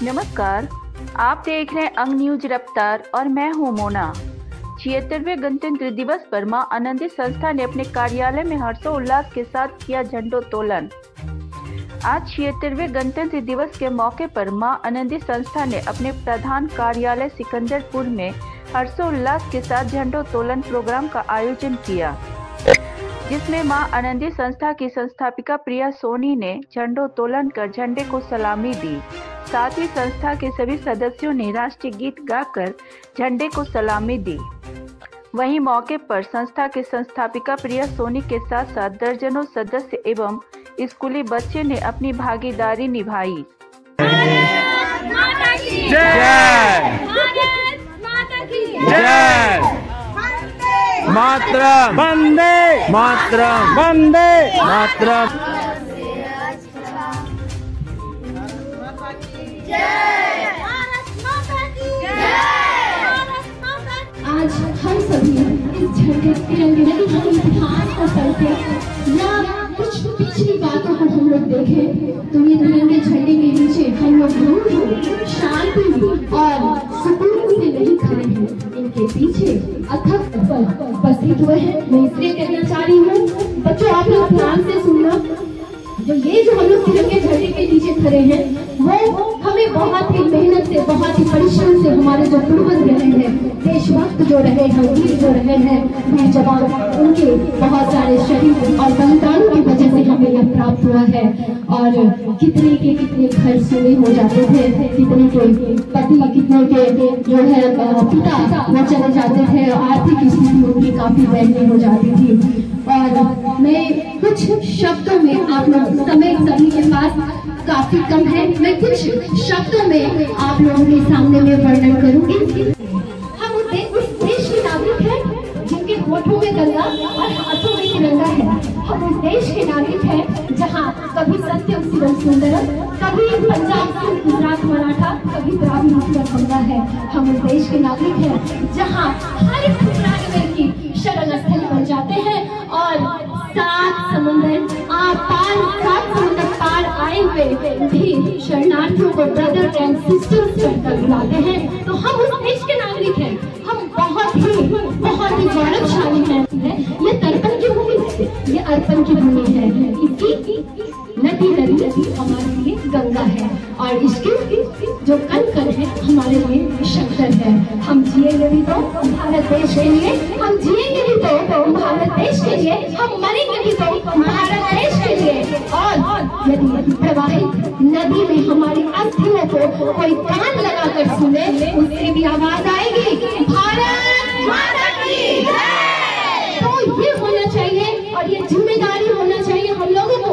नमस्कार, आप देख रहे हैं अंग न्यूज रफ्तार और मैं हूं मोना। 76वें गणतंत्र दिवस पर मां आनंदी संस्था ने अपने कार्यालय में हर्षोल्लास के साथ किया झंडोत्तोलन। आज 76वें गणतंत्र दिवस के मौके पर मां आनंदी संस्था ने अपने प्रधान कार्यालय सिकंदरपुर में हर्षोल्लास के साथ झंडोत्तोलन प्रोग्राम का आयोजन किया, जिसमें मां आनंदी संस्था की संस्थापिका प्रिया सोनी ने झंडोत्तोलन कर झंडे को सलामी दी। साथ ही संस्था के सभी सदस्यों ने राष्ट्रीय गीत गाकर झंडे को सलामी दी। वहीं मौके पर संस्था के संस्थापिका प्रिया सोनी के साथ साथ दर्जनों सदस्य एवं स्कूली बच्चे ने अपनी भागीदारी निभाई। मातरम वंदे मातरम वंदे मातरम। आज हम सभी इस झंडे तिरंगे की इतिहास को पढ़ते या कुछ पिछली बातों को हम लोग देखें तो ये तिरंगे झंडे के नीचे हम लोग ध्रुव शांति और सुकून से नहीं खड़े हैं, इनके पीछे अथक उपस्थित हुए हैं। मैं इसलिए कहना चाह रही हूँ बच्चों, आप लोग ध्यान से सुनना। जो हम लोग तिरंगे झंडे के नीचे खड़े हैं वो हमें बहुत ही मेहनत से, बहुत ही परिश्रम से हमारे जो पूर्वज रहे हैं, देशभक्त जो रहे हैं, वीर जो रहे हैं, वीर जवान, उनके बहुत सारे शहीद और बलिदानों की वजह से हमें यह प्राप्त हुआ है। और कितने के कितने घर सूने हो जाते थे, कितने के पति, कितने के जो है पिता वो चले जाते थे, आर्थिक स्थिति उनकी काफी दयनीय हो जाती थी। और मैं कुछ शब्दों में, आप लोग समय सभी के पास काफी कम है, मैं कुछ शब्दों में आप लोगों के सामने में वर्णन करूंगी। हम उस देश के नागरिक हैं जिनके होठों में गंगा और हाथों में तिरंगा है। हम उस देश के नागरिक हैं जहां कभी सत्यम शिवम सुंदरम, कभी पंजाब से गुजरात मराठा, कभी द्राविड़ उत्कल गंगा है। हम उस देश के नागरिक हैं जहां हर एक ठुकराने की शरण स्थल बन जाते हैं और सात समुंदर पार आए हुए भी शरणार्थियों को ब्रदर एंड सिस्टर्स कहकर बुलाते हैं। तो हम उस देश के नागरिक हैं, हम बहुत ही गौरवशाली हैं। ये तर्पण की भूमि है, ये अर्पण की भूमि है। इसकी नदी हमारे लिए गंगा है और इसके जो कण है हमारे लिए शक्कर है। हम जिएंगे भी तो भारत देश के लिए, हम जिएंगे भी तो भारत देश के लिए, हम मरेंगे भी तो भारत देश के लिए। और यदि प्रवाहित नदी में हमारी अस्थियों को कोई कान लगाकर सुने, उससे भी आवाज आएगी भारत माता की जय। तो ये होना चाहिए और ये जिम्मेदारी होना चाहिए हम लोगों को।